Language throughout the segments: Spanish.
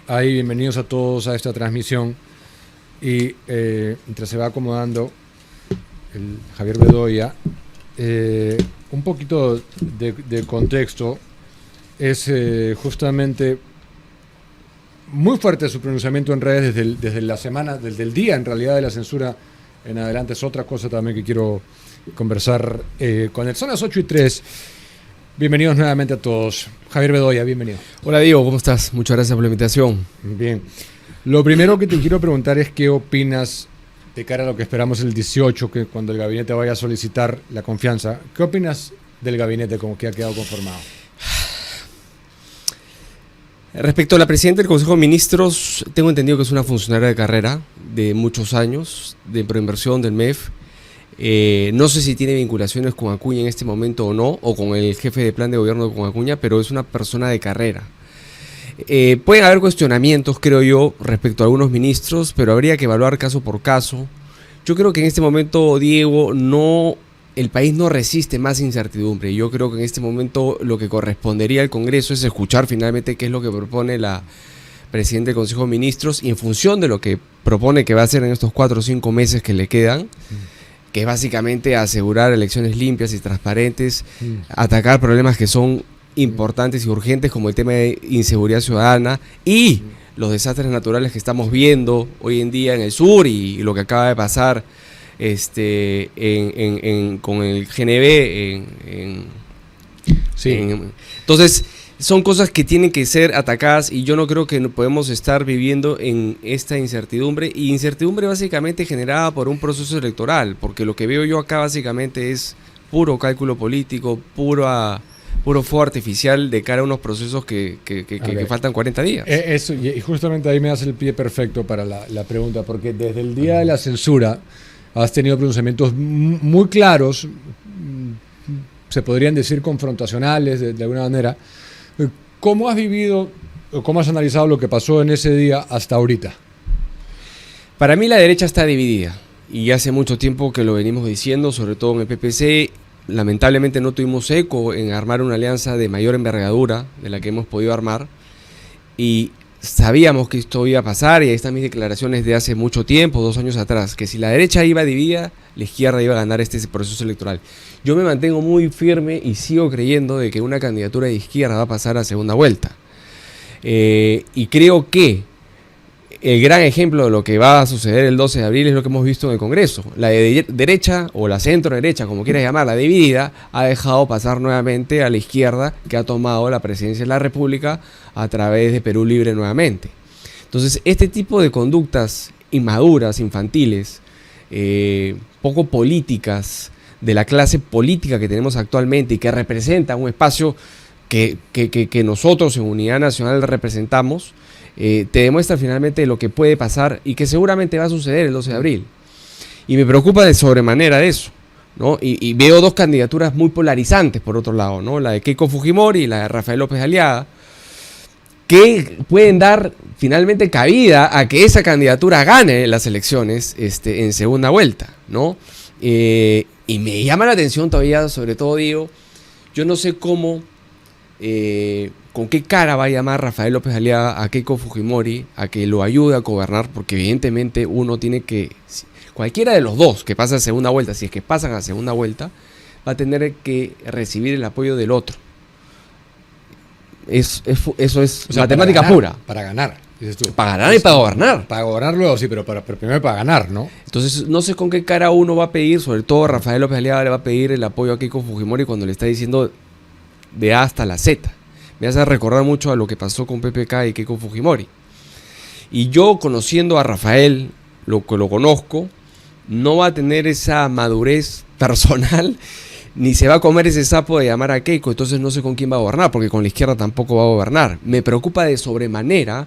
Ahí, bienvenidos a todos a esta transmisión. Y mientras se va acomodando el Javier Bedoya, un poquito de contexto. Es justamente muy fuerte su pronunciamiento en redes desde la semana, desde el día en realidad de la censura en adelante. Es otra cosa también que quiero conversar con él. Son las 8:03. Bienvenidos nuevamente a todos. Javier Bedoya, bienvenido. Hola Diego, ¿cómo estás? Muchas gracias por la invitación. Bien. Lo primero que te quiero preguntar es qué opinas de cara a lo que esperamos el 18, que cuando el gabinete vaya a solicitar la confianza. ¿Qué opinas del gabinete como que ha quedado conformado? Respecto a la presidenta del Consejo de Ministros, tengo entendido que es una funcionaria de carrera de muchos años, de proinversión del MEF. No sé si tiene vinculaciones con Acuña en este momento o no, o con el jefe de plan de gobierno con Acuña, pero es una persona de carrera. Pueden haber cuestionamientos, creo yo, respecto a algunos ministros, pero habría que evaluar caso por caso. Yo creo que en este momento, Diego, el país no resiste más incertidumbre. Yo creo que en este momento lo que correspondería al Congreso es escuchar finalmente qué es lo que propone la presidenta del Consejo de Ministros y en función de lo que propone que va a hacer en estos 4 o 5 meses que le quedan, que es básicamente asegurar elecciones limpias y transparentes, atacar problemas que son importantes y urgentes como el tema de inseguridad ciudadana y los desastres naturales que estamos viendo hoy en día en el sur y lo que acaba de pasar con el GNB entonces son cosas que tienen que ser atacadas y yo no creo que podemos estar viviendo en esta incertidumbre y incertidumbre básicamente generada por un proceso electoral, porque lo que veo yo acá básicamente es puro cálculo político, puro fuego artificial de cara a unos procesos que faltan 40 días. Eso, y justamente ahí me das el pie perfecto para la pregunta, porque desde el día de la censura has tenido pronunciamientos muy claros, se podrían decir confrontacionales de alguna manera. ¿Cómo has vivido o cómo has analizado lo que pasó en ese día hasta ahorita? Para mí la derecha está dividida y hace mucho tiempo que lo venimos diciendo, sobre todo en el PPC. Lamentablemente no tuvimos eco en armar una alianza de mayor envergadura de la que hemos podido armar y sabíamos que esto iba a pasar y ahí están mis declaraciones de hace mucho tiempo, 2 años atrás, que si la derecha iba dividida, la izquierda iba a ganar este proceso electoral. Yo me mantengo muy firme y sigo creyendo de que una candidatura de izquierda va a pasar a segunda vuelta. Y creo que el gran ejemplo de lo que va a suceder el 12 de abril es lo que hemos visto en el Congreso. La de derecha, o la centro-derecha, como quieras llamarla, dividida, ha dejado pasar nuevamente a la izquierda, que ha tomado la presidencia de la República a través de Perú Libre nuevamente. Entonces, este tipo de conductas inmaduras, infantiles, poco políticas, de la clase política que tenemos actualmente y que representa un espacio que nosotros en Unidad Nacional representamos, te demuestra finalmente lo que puede pasar y que seguramente va a suceder el 12 de abril. Y me preocupa de sobremanera eso, ¿no? Y veo 2 candidaturas muy polarizantes por otro lado, ¿no? La de Keiko Fujimori y la de Rafael López Aliaga, que pueden dar finalmente cabida a que esa candidatura gane las elecciones en segunda vuelta, ¿no? Y me llama la atención todavía, sobre todo Diego, yo no sé cómo, con qué cara va a llamar Rafael López Aliaga a Keiko Fujimori a que lo ayude a gobernar, porque evidentemente uno tiene que, cualquiera de los dos que pasa a segunda vuelta, si es que pasan a segunda vuelta, va a tener que recibir el apoyo del otro. Eso es, o sea, matemática pura. Para ganar, dices tú. Para ganar y para gobernar. Para gobernar luego sí, pero primero para ganar, ¿no? Entonces, no sé con qué cara uno va a pedir, sobre todo Rafael López Aliaga le va a pedir el apoyo a Keiko Fujimori cuando le está diciendo de A hasta la Z. Me hace recordar mucho a lo que pasó con PPK y Keiko Fujimori. Y yo, conociendo a Rafael, lo que lo conozco, no va a tener esa madurez personal ni se va a comer ese sapo de llamar a Keiko, entonces no sé con quién va a gobernar, porque con la izquierda tampoco va a gobernar. Me preocupa de sobremanera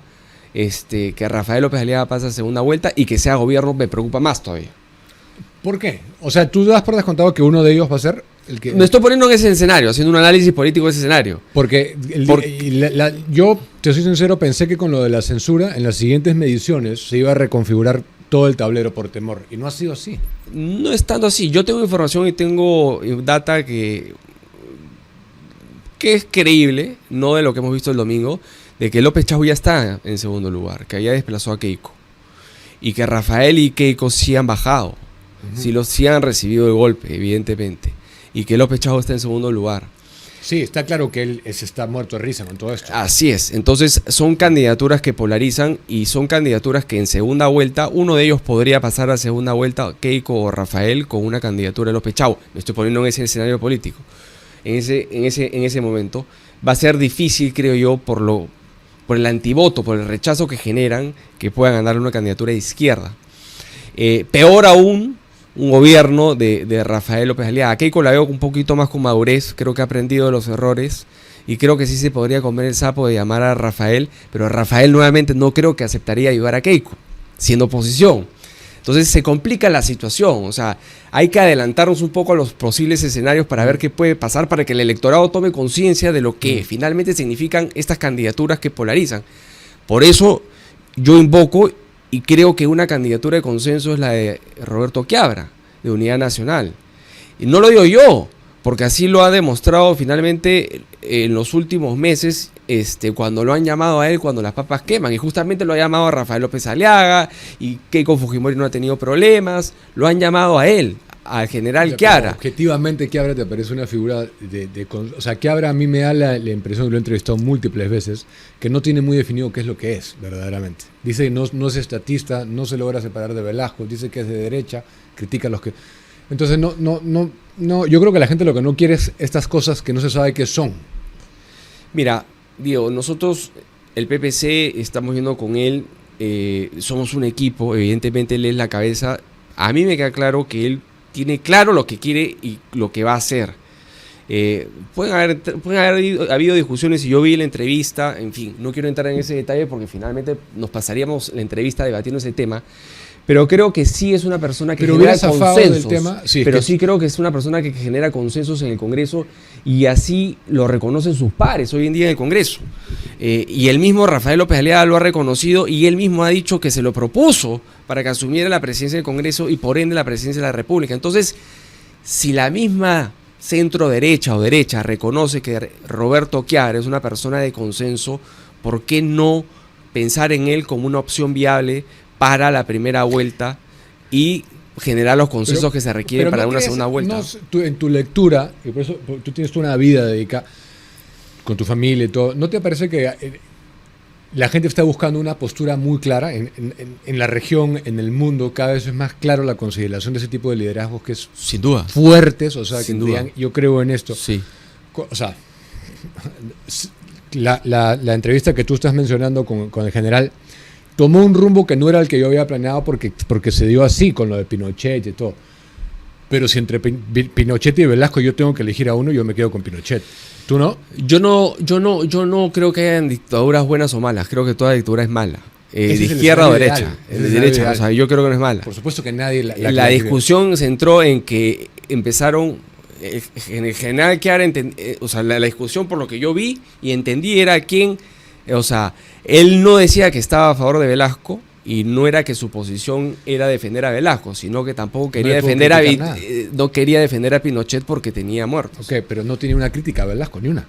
que Rafael López Aliaga pase a segunda vuelta y que sea gobierno, me preocupa más todavía. ¿Por qué? O sea, tú das por descontado que uno de ellos va a ser el que... Me estoy poniendo en ese escenario, haciendo un análisis político de ese escenario. Porque yo, te soy sincero, pensé que con lo de la censura, en las siguientes mediciones se iba a reconfigurar todo el tablero por temor, y no ha sido así. No es tanto así. Yo tengo información y tengo data que es creíble, no de lo que hemos visto el domingo, de que López Chau ya está en segundo lugar, que ya desplazó a Keiko, y que Rafael y Keiko sí han bajado, sí han recibido el golpe, evidentemente, y que López Chau está en segundo lugar. Sí, está claro que él se está muerto de risa con todo esto. Así es, entonces son candidaturas que polarizan y son candidaturas que en segunda vuelta, uno de ellos podría pasar a segunda vuelta, Keiko o Rafael, con una candidatura de López Chau. Me estoy poniendo en ese escenario político. En ese momento va a ser difícil, creo yo, por el antivoto, por el rechazo que generan, que puedan ganar una candidatura de izquierda. Peor aún, un gobierno de Rafael López Aliaga. A Keiko la veo un poquito más con madurez, creo que ha aprendido de los errores y creo que sí se podría comer el sapo de llamar a Rafael, pero Rafael nuevamente no creo que aceptaría ayudar a Keiko, siendo oposición. Entonces se complica la situación, o sea, hay que adelantarnos un poco a los posibles escenarios para ver qué puede pasar, para que el electorado tome conciencia de lo que finalmente significan estas candidaturas que polarizan. Por eso yo invoco y creo que una candidatura de consenso es la de Roberto Quiabra, de Unidad Nacional. Y no lo digo yo, porque así lo ha demostrado finalmente en los últimos meses, cuando lo han llamado a él, cuando las papas queman. Y justamente lo ha llamado a Rafael López Aliaga, y Keiko Fujimori no ha tenido problemas, lo han llamado a él, al general Quiabra. Objetivamente, Quiabra te parece una figura o sea, Quiabra a mí me da la impresión, que lo he entrevistado múltiples veces, que no tiene muy definido qué es lo que es, verdaderamente. Dice que no es estatista, no se logra separar de Velasco, dice que es de derecha, critica a los que... Entonces, no, yo creo que la gente lo que no quiere es estas cosas que no se sabe qué son. Mira, Diego, nosotros, el PPC, estamos yendo con él, somos un equipo, evidentemente él es la cabeza. A mí me queda claro que él tiene claro lo que quiere y lo que va a hacer. Pueden haber habido discusiones y yo vi la entrevista, en fin, no quiero entrar en ese detalle porque finalmente nos pasaríamos la entrevista debatiendo ese tema, pero creo que sí es una persona que genera consensos, tema. Sí, pero sí creo que es una persona que genera consensos en el Congreso y así lo reconocen sus pares hoy en día en el Congreso. Y el mismo Rafael López Aliaga lo ha reconocido y él mismo ha dicho que se lo propuso para que asumiera la presidencia del Congreso y por ende la presidencia de la República. Entonces, si la misma centro derecha o derecha reconoce que Roberto Quiabra es una persona de consenso, ¿por qué no pensar en él como una opción viable para la primera vuelta y generar los consensos que se requieren para una segunda vuelta? En tu lectura, y por eso tú tienes toda una vida dedicada con tu familia y todo, ¿no te parece que la gente está buscando una postura muy clara en la región, en el mundo? Cada vez es más claro la consideración de ese tipo de liderazgos que es sin duda fuertes, o sea, sin que duda. Digan, yo creo en esto. Sí. O sea, la entrevista que tú estás mencionando con el general tomó un rumbo que no era el que yo había planeado porque se dio así con lo de Pinochet y todo. Pero si entre Pinochet y Velasco yo tengo que elegir a uno, yo me quedo con Pinochet. ¿Tú no? Yo no creo que hayan dictaduras buenas o malas. Creo que toda dictadura es mala. De izquierda o derecha. De derecha. O sea, yo creo que no es mala. Por supuesto que nadie... La discusión se centró en que empezaron... En el general Quiabra, o sea, la discusión por lo que yo vi y entendí era quién... O sea, él no decía que estaba a favor de Velasco y no era que su posición era defender a Velasco, sino que tampoco quería no quería defender a Pinochet porque tenía muertos. Ok, pero no tenía una crítica a Velasco, ni una.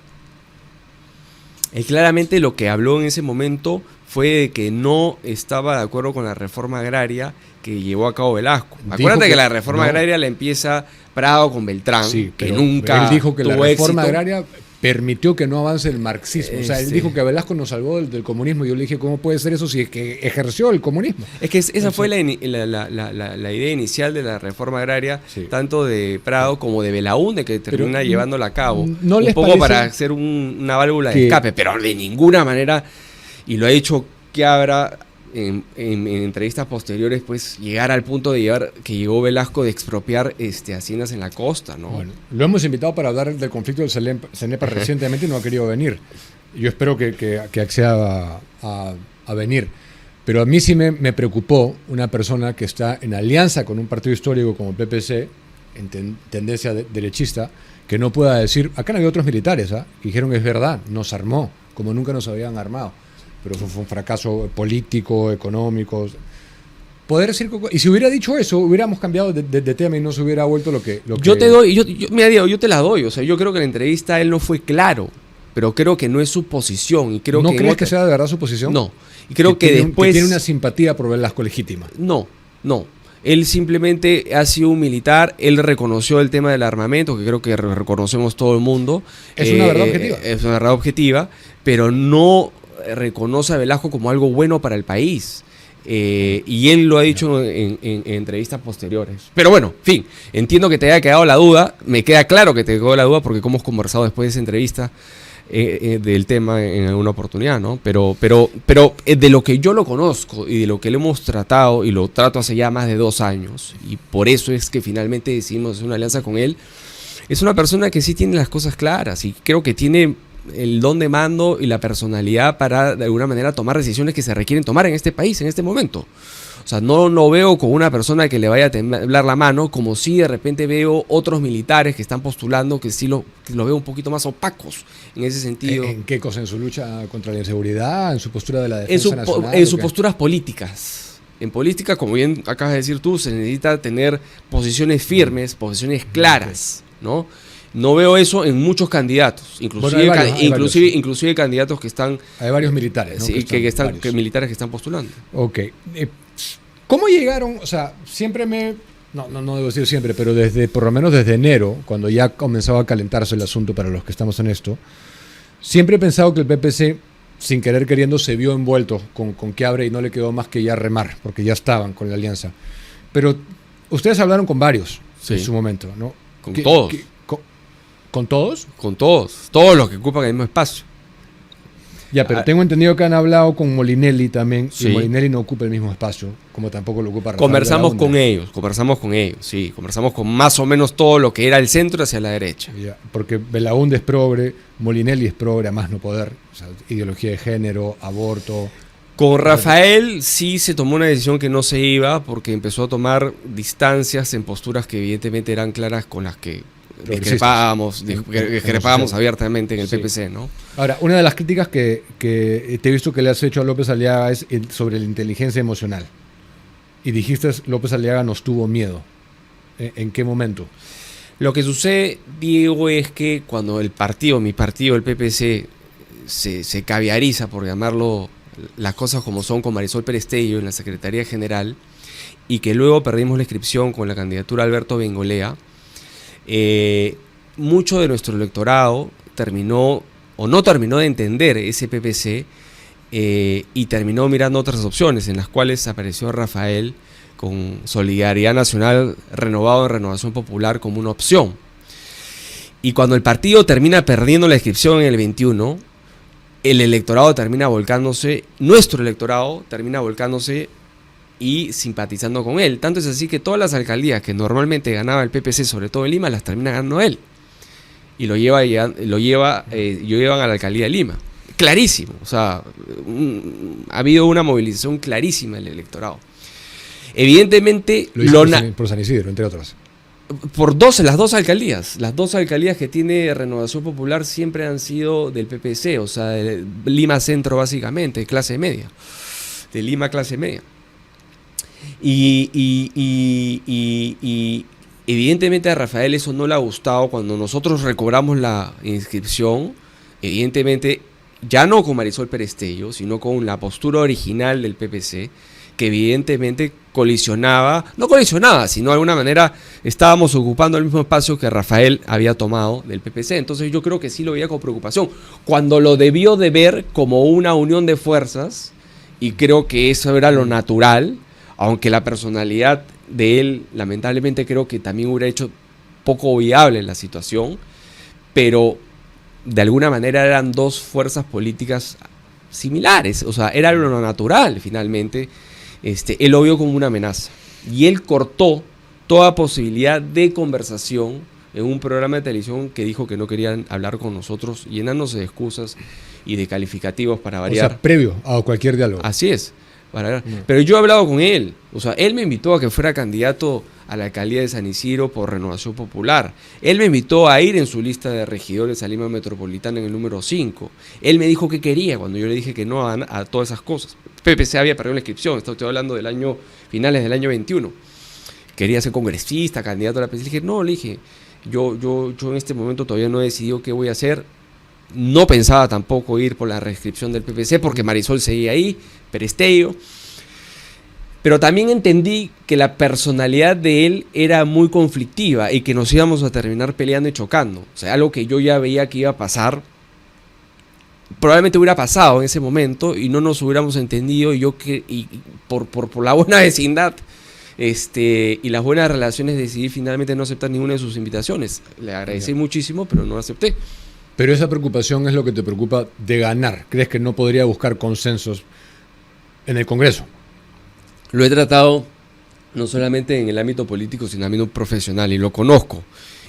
Él claramente lo que habló en ese momento fue de que no estaba de acuerdo con la reforma agraria que llevó a cabo Velasco. Acuérdate que la reforma agraria la empieza Prado con Beltrán, sí, que nunca él dijo que la reforma éxito. Agraria permitió que no avance el marxismo. O sea, él dijo que Velasco nos salvó del comunismo. Yo le dije, ¿cómo puede ser eso si es que ejerció el comunismo? Es que esa fue la idea inicial de la reforma agraria, sí, tanto de Prado como de Belaúnde, que termina llevándola a cabo. ¿No un les poco para hacer una válvula de escape, pero de ninguna manera, y lo ha dicho Quiabra en entrevistas posteriores, pues llegar al punto de que llegó Velasco de expropiar haciendas en la costa, ¿no? Bueno, lo hemos invitado para hablar del conflicto del CENEPA recientemente y no ha querido venir. Yo espero que acceda a venir. Pero a mí sí me preocupó una persona que está en alianza con un partido histórico como el PPC, en tendencia derechista, que no pueda decir, acá no había otros militares, que dijeron es verdad, nos armó, como nunca nos habían armado. Pero eso fue un fracaso político, económico. Poder decir, y si hubiera dicho eso, hubiéramos cambiado de tema y no se hubiera vuelto lo que... Yo te doy, mira Diego, yo te la doy. O sea, yo creo que en la entrevista él no fue claro. pero creo que no es su posición. Y creo ¿No que crees que sea de verdad su posición? No. Y creo que tiene después... que tiene una simpatía por Velasco legítima. No. Él simplemente ha sido un militar, él reconoció el tema del armamento, que creo que reconocemos todo el mundo. Es una verdad objetiva. Es una verdad objetiva, pero no reconoce a Velasco como algo bueno para el país. Y él lo ha dicho en entrevistas posteriores. Pero bueno, en fin, entiendo que te haya quedado la duda, me queda claro que te quedó la duda porque hemos conversado después de esa entrevista del tema en alguna oportunidad, ¿no? Pero de lo que yo lo conozco y de lo que le hemos tratado, y lo trato hace ya más de 2 años, y por eso es que finalmente decidimos hacer una alianza con él, es una persona que sí tiene las cosas claras y creo que tiene el don de mando y la personalidad para de alguna manera tomar decisiones que se requieren tomar en este país, en este momento. O sea, no lo veo con una persona que le vaya a temblar la mano, como si de repente veo otros militares que están postulando que sí lo veo un poquito más opacos en ese sentido. ¿En qué cosa? ¿En su lucha contra la inseguridad? ¿En su postura de la defensa nacional? En sus posturas políticas. En política, como bien acabas de decir tú, se necesita tener posiciones firmes, posiciones claras, ¿no? No veo eso en muchos candidatos, inclusive, bueno, hay varios. inclusive candidatos que están... Hay varios militares, ¿no? Sí, militares que están postulando. Ok. ¿Cómo llegaron? O sea, siempre no debo decir siempre, pero por lo menos desde enero, cuando ya comenzaba a calentarse el asunto para los que estamos en esto, siempre he pensado que el PPC, sin querer queriendo, se vio envuelto con Quiabre y no le quedó más que ya remar, porque ya estaban con la alianza. Pero ustedes hablaron con varios en su momento, ¿no? Con todos. ¿Con todos? Con todos los que ocupan el mismo espacio. Ya, pero tengo entendido que han hablado con Molinelli también, sí. Y Molinelli no ocupa el mismo espacio, como tampoco lo ocupa Rafael Conversamos Belaúnde. con ellos, sí. Conversamos con más o menos todo lo que era el centro hacia la derecha. Ya, porque Belaúnde es progre, Molinelli es progre, a más no poder, o sea, ideología de género, aborto. Con Rafael sí se tomó una decisión que no se iba, porque empezó a tomar distancias en posturas que evidentemente eran claras con las que discrepábamos abiertamente en el PPC, ¿no? Ahora, una de las críticas que te he visto que le has hecho a López Aliaga es sobre la inteligencia emocional. Y dijiste, López Aliaga nos tuvo miedo. ¿En qué momento? Lo que sucede, Diego, es que cuando mi partido, el PPC, se caviariza, por llamarlo las cosas como son, con Marisol Perestello en la Secretaría General, y que luego perdimos la inscripción con la candidatura de Alberto Bengolea, mucho de nuestro electorado terminó o no terminó de entender ese PPC y terminó mirando otras opciones, en las cuales apareció Rafael con Solidaridad Nacional renovado en Renovación Popular como una opción. Y cuando el partido termina perdiendo la inscripción en el 21, el electorado termina volcándose, nuestro electorado termina volcándose y simpatizando con él. Tanto es así que todas las alcaldías que normalmente ganaba el PPC, sobre todo en Lima, las termina ganando él. Y lo llevan a la alcaldía de Lima. Clarísimo. O sea, ha habido una movilización clarísima del electorado. Evidentemente... por San Isidro, entre otras. Por las dos alcaldías. Las dos alcaldías que tiene Renovación Popular siempre han sido del PPC, o sea, de Lima Centro básicamente, clase media. De Lima clase media. Y evidentemente a Rafael eso no le ha gustado. Cuando nosotros recobramos la inscripción, evidentemente ya no con Marisol Perestello, sino con la postura original del PPC, que evidentemente no colisionaba, sino de alguna manera estábamos ocupando el mismo espacio que Rafael había tomado del PPC. Entonces yo creo que sí lo veía con preocupación, cuando lo debió de ver como una unión de fuerzas, y creo que eso era lo natural, aunque la personalidad de él, lamentablemente, creo que también hubiera hecho poco viable la situación, pero de alguna manera eran dos fuerzas políticas similares, o sea, era lo natural finalmente. Él lo vio como una amenaza y él cortó toda posibilidad de conversación en un programa de televisión que dijo que no querían hablar con nosotros, llenándose de excusas y de calificativos para variar. O sea, previo a cualquier diálogo. Así es. Pero yo he hablado con él, o sea, él me invitó a que fuera candidato a la alcaldía de San Isidro por Renovación Popular. Él me invitó a ir en su lista de regidores a Lima Metropolitana en el número 5. Él me dijo que quería cuando yo le dije que no a todas esas cosas. PPC había perdido la inscripción, estoy hablando del finales del año 21. Quería ser congresista, candidato a la presidencia. Le dije, no, yo en este momento todavía no he decidido qué voy a hacer. no pensaba tampoco ir por la reedscripción del PPC porque Marisol seguía ahí, Perestello. Pero también entendí que la personalidad de él era muy conflictiva y que nos íbamos a terminar peleando y chocando. O sea, algo que yo ya veía que iba a pasar, probablemente hubiera pasado en ese momento y no nos hubiéramos entendido. Y por la buena vecindad y las buenas relaciones decidí finalmente no aceptar ninguna de sus invitaciones. Le agradecí muchísimo, pero no acepté. Pero esa preocupación es lo que te preocupa de ganar. ¿Crees que no podría buscar consensos en el Congreso? Lo he tratado no solamente en el ámbito político, sino en el ámbito profesional, y lo conozco.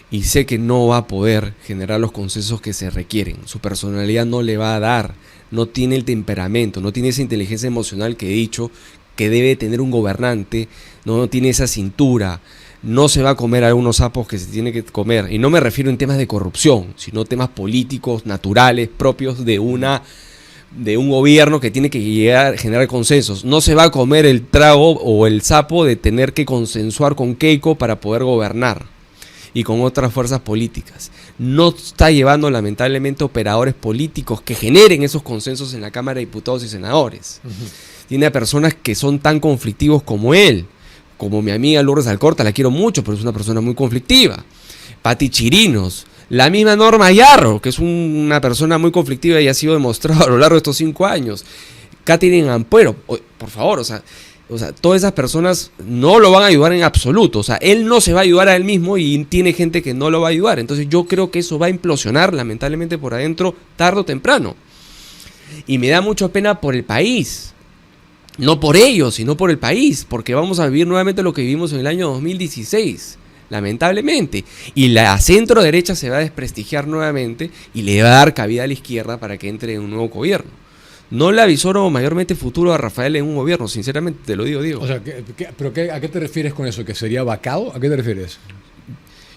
Y sé que no va a poder generar los consensos que se requieren. Su personalidad no le va a dar, no tiene el temperamento, no tiene esa inteligencia emocional que he dicho que debe tener un gobernante, no tiene esa cintura, no se va a comer algunos sapos que se tiene que comer. Y no me refiero en temas de corrupción, sino temas políticos, naturales, propios de un gobierno que tiene que llegar a generar consensos. No se va a comer el trago o el sapo de tener que consensuar con Keiko para poder gobernar y con otras fuerzas políticas. No está llevando lamentablemente operadores políticos que generen esos consensos en la Cámara de Diputados y Senadores. Tiene a personas que son tan conflictivos como él, como mi amiga Lourdes Alcorta, la quiero mucho, pero es una persona muy conflictiva. Pati Chirinos, la misma Norma Yarro, que es una persona muy conflictiva y ha sido demostrado a lo largo de estos 5 años. Katherine Ampuero, por favor, o sea, todas esas personas no lo van a ayudar en absoluto. O sea, él no se va a ayudar a él mismo y tiene gente que no lo va a ayudar. Entonces yo creo que eso va a implosionar lamentablemente por adentro tarde o temprano. Y me da mucha pena por el país. No por ellos, sino por el país. Porque vamos a vivir nuevamente lo que vivimos en el año 2016. Lamentablemente. Y la centro derecha se va a desprestigiar nuevamente y le va a dar cabida a la izquierda para que entre en un nuevo gobierno. No le avisoro mayormente futuro a Rafael en un gobierno, sinceramente te lo digo, Diego. O sea, ¿a qué te refieres con eso? ¿Que sería vacado? ¿A qué te refieres?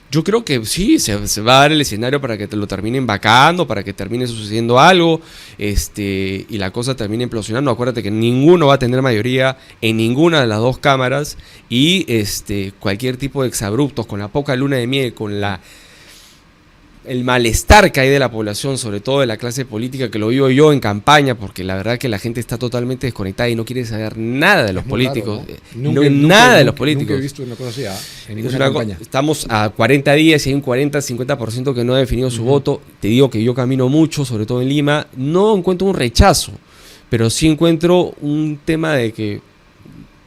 Yo creo que sí, se va a dar el escenario para que te lo terminen vacando, para que termine sucediendo algo, y la cosa termine implosionando. Acuérdate que ninguno va a tener mayoría en ninguna de las dos cámaras, y cualquier tipo de exabruptos, con la poca luna de miel, con el malestar que hay de la población, sobre todo de la clase política, que lo vivo yo en campaña, porque la verdad que la gente está totalmente desconectada y no quiere saber nada de los políticos. Nada de los políticos. Nunca he visto una cosa así, en ninguna campaña. Estamos a 40 días y hay un 40-50% que no ha definido su voto. Te digo que yo camino mucho, sobre todo en Lima. No encuentro un rechazo, pero sí encuentro un tema de que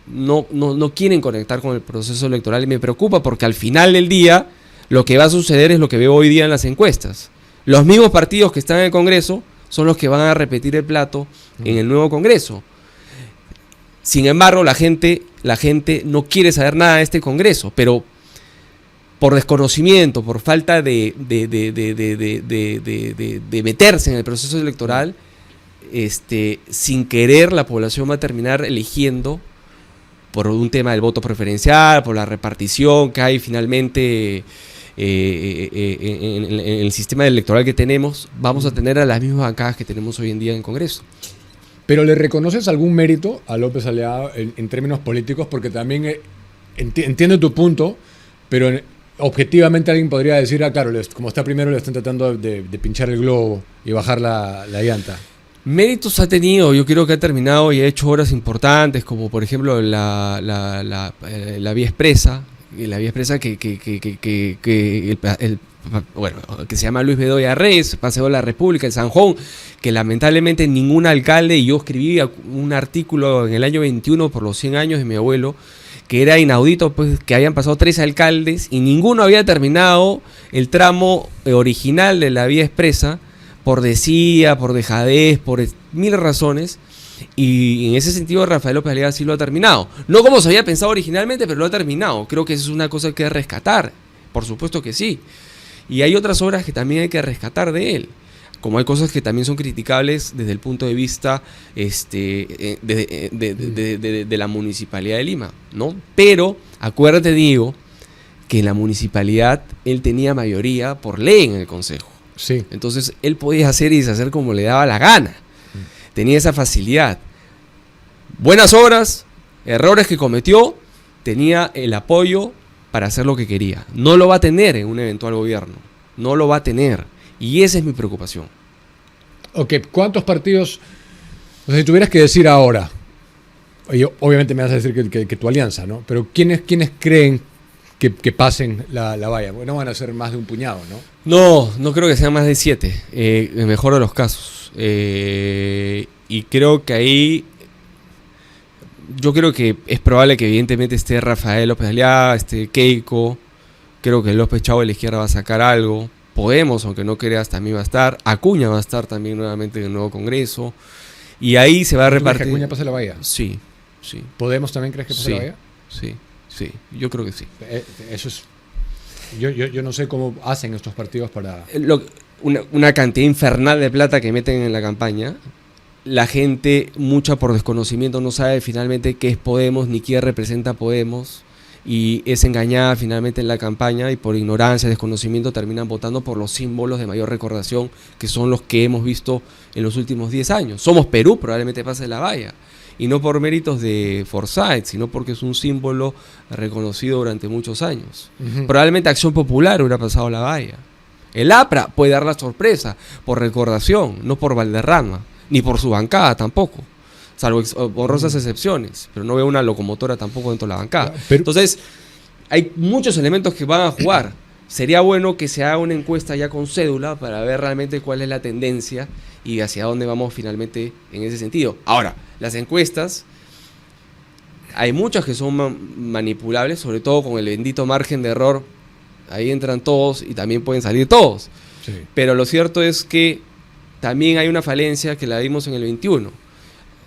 no quieren conectar con el proceso electoral, y me preocupa porque al final del día lo que va a suceder es lo que veo hoy día en las encuestas. Los mismos partidos que están en el Congreso son los que van a repetir el plato en el nuevo Congreso. Sin embargo, la gente no quiere saber nada de este Congreso, pero por desconocimiento, por falta de meterse en el proceso electoral, sin querer la población va a terminar eligiendo por un tema del voto preferencial, por la repartición que hay finalmente en el sistema electoral que tenemos. Vamos a tener a las mismas bancadas que tenemos hoy en día en el Congreso. ¿Pero le reconoces algún mérito a López Aliaga en términos políticos? Porque también entiendo tu punto, pero objetivamente alguien podría decir, claro, como está primero, le están tratando de pinchar el globo y bajar la llanta. Méritos ha tenido, yo creo que ha terminado y ha hecho obras importantes, como por ejemplo la vía expresa, que se llama Luis Bedoya Reyes, Paseo de la República, el Sanjón, que lamentablemente ningún alcalde, y yo escribí un artículo en el año 21 por los 100 años de mi abuelo, que era inaudito, pues, que habían pasado 3 alcaldes y ninguno había terminado el tramo original de la vía expresa, por desidia, por dejadez, por mil razones, y en ese sentido Rafael López Aliaga sí lo ha terminado. No como se había pensado originalmente, pero lo ha terminado. Creo que eso es una cosa que hay que rescatar, por supuesto que sí. Y hay otras obras que también hay que rescatar de él, como hay cosas que también son criticables desde el punto de vista de la Municipalidad de Lima, ¿no? Pero acuérdate, Diego, que en la municipalidad él tenía mayoría por ley en el Consejo. Sí. Entonces él podía hacer y deshacer como le daba la gana. Tenía esa facilidad. Buenas obras, errores que cometió, tenía el apoyo para hacer lo que quería. No lo va a tener en un eventual gobierno. No lo va a tener. Y esa es mi preocupación. Ok, ¿cuántos partidos? O sea, si tuvieras que decir ahora, obviamente me vas a decir que tu alianza, ¿no? Pero ¿quiénes creen que pasen la valla? Porque no van a ser más de un puñado, ¿no? No creo que sean más de 7, en el mejor de los casos. Y creo que ahí, yo creo que es probable que evidentemente esté Rafael López Aliaga, esté Keiko, creo que López Chao de la izquierda va a sacar algo, Podemos, aunque no creas, también va a estar, Acuña va a estar también nuevamente en el nuevo Congreso, y ahí se va a repartir. ¿Crees que Acuña pase la valla? Sí. ¿Podemos también crees que pase la valla? Sí, yo creo que sí. Eso es... Yo no sé cómo hacen estos partidos para... Una cantidad infernal de plata que meten en la campaña. La gente, mucha por desconocimiento, no sabe finalmente qué es Podemos ni quién representa Podemos, y es engañada finalmente en la campaña, y por ignorancia, desconocimiento terminan votando por los símbolos de mayor recordación, que son los que hemos visto en los últimos 10 años. Somos Perú, probablemente pase la valla. Y no por méritos de Forsyth, sino porque es un símbolo reconocido durante muchos años. Probablemente Acción Popular hubiera pasado la valla. El APRA puede dar la sorpresa por recordación, no por Valderrama, ni por su bancada tampoco, salvo honrosas excepciones, pero no veo una locomotora tampoco dentro de la bancada. Entonces, hay muchos elementos que van a jugar. Sería bueno que se haga una encuesta ya con cédula para ver realmente cuál es la tendencia y hacia dónde vamos finalmente en ese sentido. Ahora, las encuestas, hay muchas que son manipulables, sobre todo con el bendito margen de error. Ahí entran todos y también pueden salir todos. Sí. Pero lo cierto es que también hay una falencia que la vimos en el 21.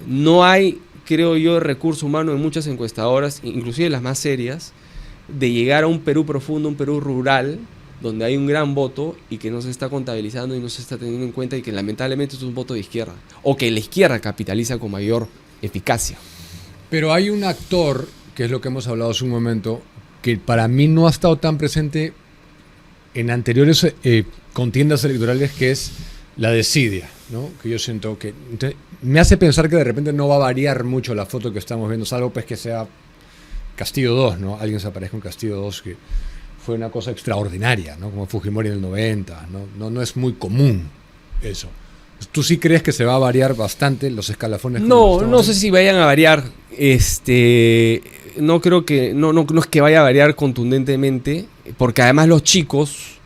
No hay, creo yo, recurso humano en muchas encuestadoras, inclusive las más serias, de llegar a un Perú profundo, un Perú rural, donde hay un gran voto y que no se está contabilizando y no se está teniendo en cuenta, y que lamentablemente es un voto de izquierda, o que la izquierda capitaliza con mayor eficacia. Pero hay un actor, que es lo que hemos hablado hace un momento, que para mí no ha estado tan presente en anteriores contiendas electorales, que es la desidia, ¿no? Que yo siento que me hace pensar que de repente no va a variar mucho la foto que estamos viendo, salvo pues que sea Castillo 2, ¿no? Alguien se aparezca en Castillo 2, que fue una cosa extraordinaria, ¿no? Como Fujimori en el 90, no es muy común eso. ¿Tú sí crees que se va a variar bastante los escalafones? No sé si vayan a variar. No creo que no es que vaya a variar contundentemente, porque además los chicos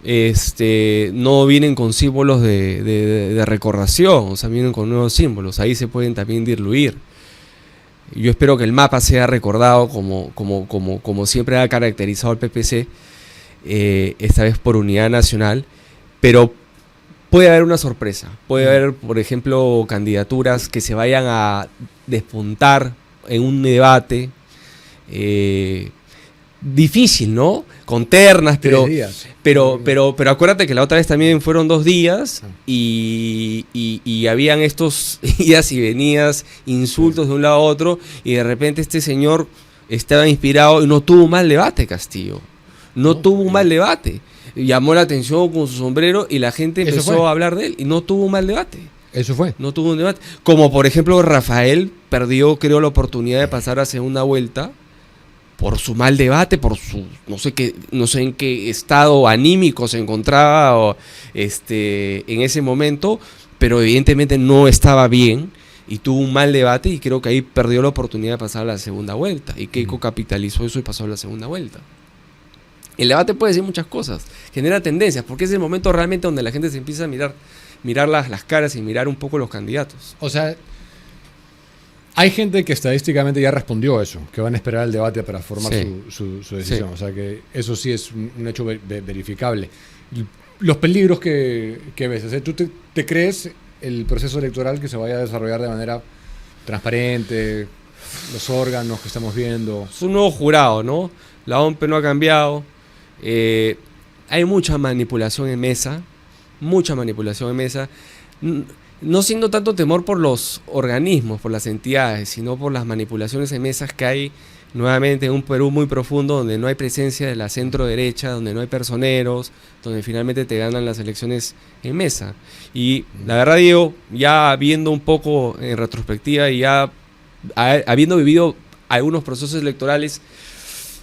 no vienen con símbolos de recordación, o sea, vienen con nuevos símbolos. Ahí se pueden también diluir. Yo espero que el mapa sea recordado como siempre ha caracterizado el PPC, esta vez por unidad nacional, pero puede haber una sorpresa. Puede haber, por ejemplo, candidaturas que se vayan a despuntar en un debate difícil, ¿no? Con ternas, pero acuérdate que la otra vez también fueron 2 días y habían estos idas y venidas, insultos de un lado a otro, y de repente este señor estaba inspirado y no tuvo un mal debate, Castillo. No tuvo un mal debate. Llamó la atención con su sombrero y la gente empezó a hablar de él y no tuvo un mal debate. Eso fue. No tuvo un debate. Como por ejemplo Rafael perdió, creo, la oportunidad de pasar a segunda vuelta por su mal debate, por su no sé en qué estado anímico se encontraba en ese momento, pero evidentemente no estaba bien y tuvo un mal debate, y creo que ahí perdió la oportunidad de pasar a la segunda vuelta, y Keiko capitalizó eso y pasó a la segunda vuelta. El debate puede decir muchas cosas, genera tendencias, porque es el momento realmente donde la gente se empieza a mirar las caras y mirar un poco los candidatos. O sea, hay gente que estadísticamente ya respondió eso, que van a esperar el debate para formar su decisión. Sí. O sea que eso sí es un hecho verificable. Los peligros que ves, o sea, ¿tú te crees el proceso electoral que se vaya a desarrollar de manera transparente? Los órganos que estamos viendo. Es un nuevo jurado, ¿no? La OMP no ha cambiado. Hay mucha manipulación en mesa. No siendo tanto temor por los organismos, por las entidades, sino por las manipulaciones en mesas que hay nuevamente en un Perú muy profundo, donde no hay presencia de la centro derecha, donde no hay personeros, donde finalmente te ganan las elecciones en mesa. Y la verdad, digo, ya viendo un poco en retrospectiva y ya habiendo vivido algunos procesos electorales,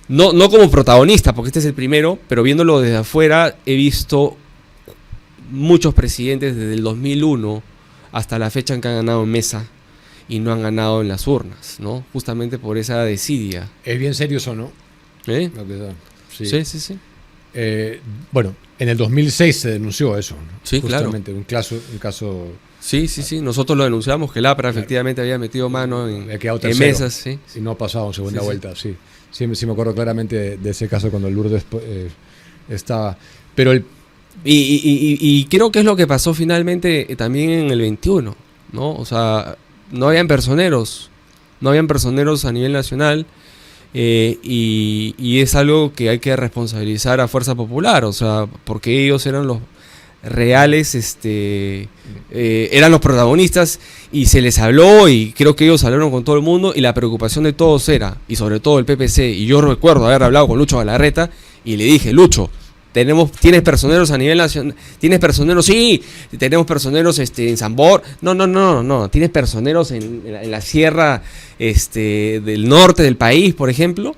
no como protagonista, porque este es el primero, pero viéndolo desde afuera he visto muchos presidentes desde el 2001 hasta la fecha que han ganado en mesa y no han ganado en las urnas, ¿no? Justamente por esa desidia. ¿Es bien serio eso, no? ¿Eh? Sí. Sí. Bueno, en el 2006 se denunció eso, ¿no? Sí, justamente, claro. Un caso. Sí. Nosotros lo denunciamos, que Lapra efectivamente había metido mano en mesas. Sí. Y no ha pasado en segunda vuelta, sí. Sí, me acuerdo claramente de ese caso cuando Lourdes estaba. Pero y creo que es lo que pasó finalmente también en el 21, ¿no? O sea, no habían personeros a nivel nacional. Y es algo que hay que responsabilizar a Fuerza Popular, o sea, porque ellos eran los reales, eran los protagonistas y se les habló y creo que ellos hablaron con todo el mundo y la preocupación de todos era, y sobre todo el PPC, y yo recuerdo haber hablado con Lucho Galarreta y le dije, Lucho, ¿tienes personeros a nivel nacional? ¿Tienes personeros? Sí, tenemos personeros en Zambor. No. ¿Tienes personeros en la sierra del norte del país, por ejemplo?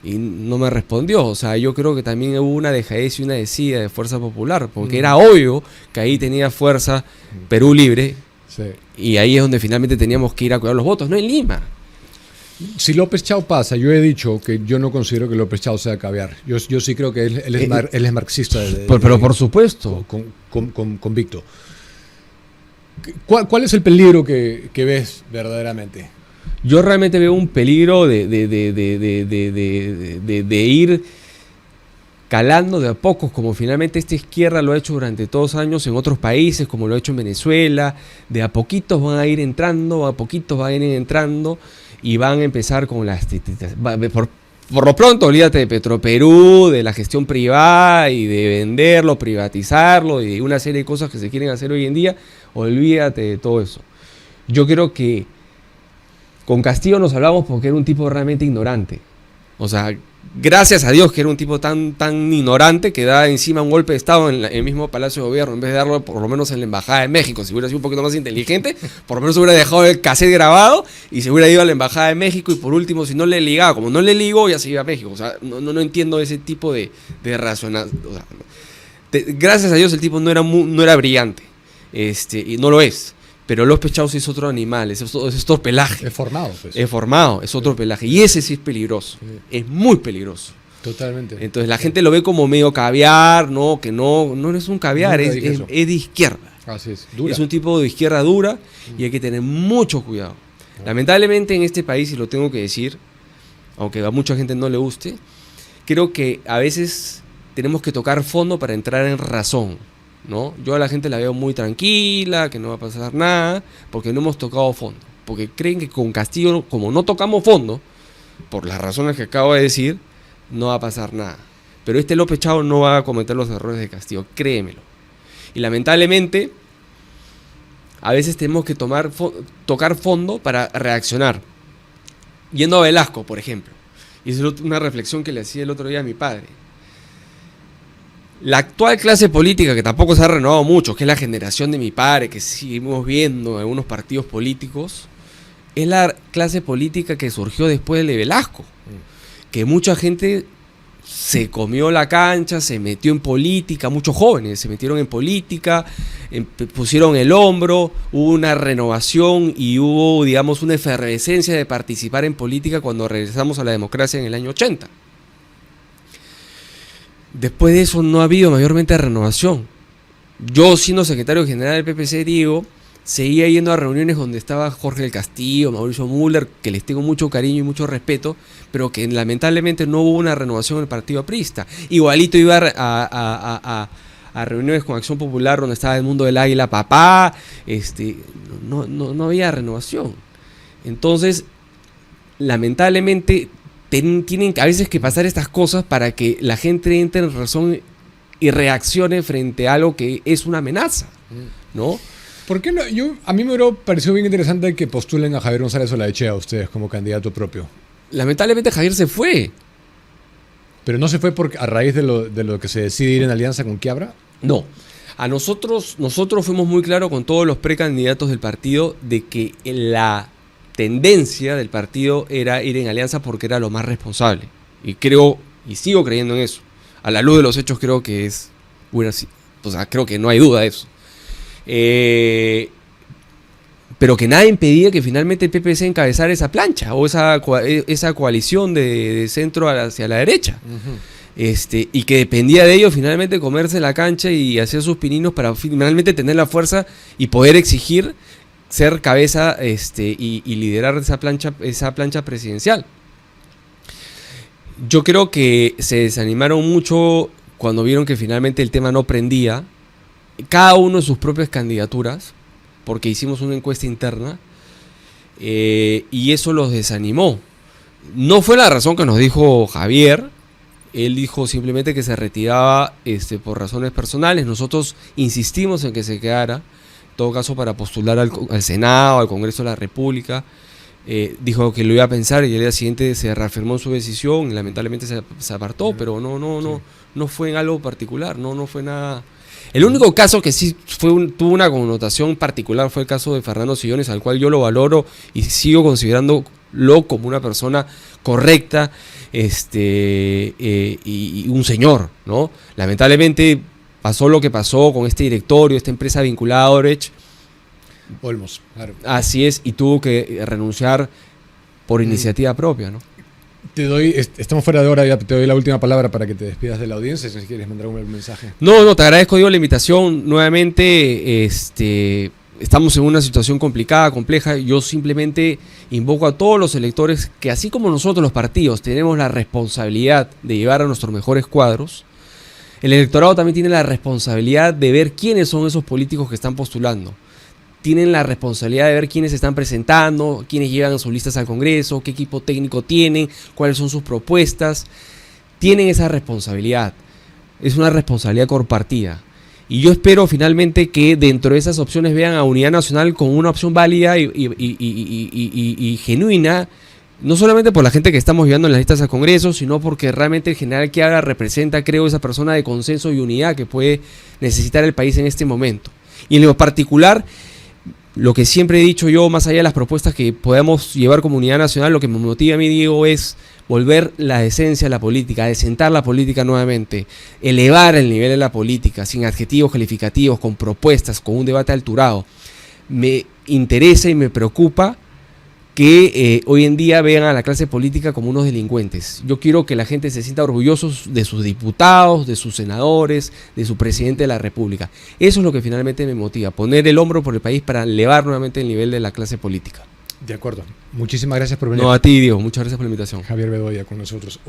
Y no me respondió. O sea, yo creo que también hubo una dejadez y una desidia de Fuerza Popular, porque era obvio que ahí tenía fuerza Perú Libre, sí. Y ahí es donde finalmente teníamos que ir a cuidar los votos, no en Lima. Si López Chao pasa, yo he dicho que yo no considero que López Chao sea caviar. Yo sí creo que él es marxista. Pero por supuesto. Convicto. ¿Cuál es el peligro que ves verdaderamente? Yo realmente veo un peligro de ir calando de a pocos, como finalmente esta izquierda lo ha hecho durante todos los años en otros países, como lo ha hecho en Venezuela. De a poquitos van a ir entrando, y van a empezar con las... Por lo pronto, olvídate de Petroperú, de la gestión privada y de venderlo, privatizarlo y de una serie de cosas que se quieren hacer hoy en día. Olvídate de todo eso. Yo creo que con Castillo nos hablamos porque era un tipo realmente ignorante. O sea, gracias a Dios que era un tipo tan ignorante que da encima un golpe de Estado en el mismo Palacio de Gobierno, en vez de darlo por lo menos en la Embajada de México. Si hubiera sido un poquito más inteligente, por lo menos hubiera dejado el cassette grabado y se hubiera ido a la Embajada de México y por último, si no le ligaba, como no le ligó, ya se iba a México. O sea, no entiendo ese tipo de razonar. O sea, gracias a Dios el tipo no era brillante, y no lo es. Pero López Chao sí es otro animal, es otro pelaje. Es formado, pues. Es formado, es otro pelaje. Y ese sí es peligroso, es muy peligroso. Totalmente. Entonces la gente lo ve como medio caviar, ¿no? Que no es un caviar, es de izquierda. Así es, dura. Es un tipo de izquierda dura y hay que tener mucho cuidado. Lamentablemente en este país, y lo tengo que decir, aunque a mucha gente no le guste, creo que a veces tenemos que tocar fondo para entrar en razón, ¿no? Yo a la gente la veo muy tranquila, que no va a pasar nada, porque no hemos tocado fondo. Porque creen que con Castillo, como no tocamos fondo, por las razones que acabo de decir, no va a pasar nada. Pero López Chao no va a cometer los errores de Castillo, créemelo. Y lamentablemente, a veces tenemos que tocar fondo para reaccionar. Yendo a Velasco, por ejemplo. Y es una reflexión que le hacía el otro día a mi padre. La actual clase política, que tampoco se ha renovado mucho, que es la generación de mi padre, que seguimos viendo en algunos partidos políticos, es la clase política que surgió después de Velasco. Que mucha gente se comió la cancha, se metió en política, muchos jóvenes se metieron en política, pusieron el hombro, hubo una renovación y hubo, digamos, una efervescencia de participar en política cuando regresamos a la democracia en el año 80. Después de eso no ha habido mayormente renovación. Yo, siendo secretario general del PPC, digo, seguía yendo a reuniones donde estaba Jorge del Castillo, Mauricio Müller, que les tengo mucho cariño y mucho respeto, pero que lamentablemente no hubo una renovación en el partido aprista. Igualito iba a reuniones con Acción Popular donde estaba el Mundo del Águila Papá, no había renovación. Entonces, lamentablemente, tienen a veces que pasar estas cosas para que la gente entre en razón y reaccione frente a algo que es una amenaza, ¿no? ¿Por qué no? A mí me hubiera parecido bien interesante que postulen a Javier González Olaechea a ustedes como candidato propio. Lamentablemente Javier se fue. ¿Pero no se fue a raíz de lo que se decide ir en alianza con Quiabra? No. A nosotros fuimos muy claros con todos los precandidatos del partido de que la tendencia del partido era ir en alianza porque era lo más responsable. Y creo, y sigo creyendo en eso. A la luz de los hechos creo que O sea, creo que no hay duda de eso. Pero que nada impedía que finalmente el PPC encabezara esa plancha o esa coalición de centro hacia la derecha. Y que dependía de ellos finalmente comerse la cancha y hacer sus pininos para finalmente tener la fuerza y poder exigir ser cabeza y liderar esa plancha presidencial. Yo creo que se desanimaron mucho cuando vieron que finalmente el tema no prendía, cada uno de sus propias candidaturas, porque hicimos una encuesta interna, y eso los desanimó. No fue la razón que nos dijo Javier, él dijo simplemente que se retiraba por razones personales. Nosotros insistimos en que se quedara, en todo caso para postular al Senado, al Congreso de la República. Dijo que lo iba a pensar y el día siguiente se reafirmó su decisión y lamentablemente se apartó, pero no fue en algo particular, no fue nada. El único caso que sí tuvo una connotación particular fue el caso de Fernando Sillones, al cual yo lo valoro y sigo considerándolo como una persona correcta y un señor, ¿no? Lamentablemente pasó lo que pasó con este directorio, esta empresa vinculada a Odebrecht. Olmos, claro. Así es, y tuvo que renunciar por iniciativa propia, ¿no? Estamos fuera de hora, ya te doy la última palabra para que te despidas de la audiencia, si quieres mandar un mensaje. No, te agradezco, Diego, la invitación. Nuevamente, estamos en una situación complicada, compleja. Yo simplemente invoco a todos los electores que, así como nosotros los partidos tenemos la responsabilidad de llevar a nuestros mejores cuadros, el electorado también tiene la responsabilidad de ver quiénes son esos políticos que están postulando. Tienen la responsabilidad de ver quiénes se están presentando, quiénes llevan sus listas al Congreso, qué equipo técnico tienen, cuáles son sus propuestas. Tienen esa responsabilidad. Es una responsabilidad compartida. Y yo espero finalmente que dentro de esas opciones vean a Unidad Nacional como una opción válida y genuina, no solamente por la gente que estamos llevando en las listas al Congreso, sino porque realmente el general que haga representa, creo, esa persona de consenso y unidad que puede necesitar el país en este momento. Y en lo particular, lo que siempre he dicho yo, más allá de las propuestas que podamos llevar como Unidad Nacional, lo que me motiva a mí, Diego, es volver la esencia de la política, desentar la política nuevamente, elevar el nivel de la política, sin adjetivos calificativos, con propuestas, con un debate alturado. Me interesa y me preocupa que hoy en día vean a la clase política como unos delincuentes. Yo quiero que la gente se sienta orgullosos de sus diputados, de sus senadores, de su presidente de la República. Eso es lo que finalmente me motiva, poner el hombro por el país para elevar nuevamente el nivel de la clase política. De acuerdo. Muchísimas gracias por venir. No, a ti, Diego. Muchas gracias por la invitación. Javier Bedoya con nosotros.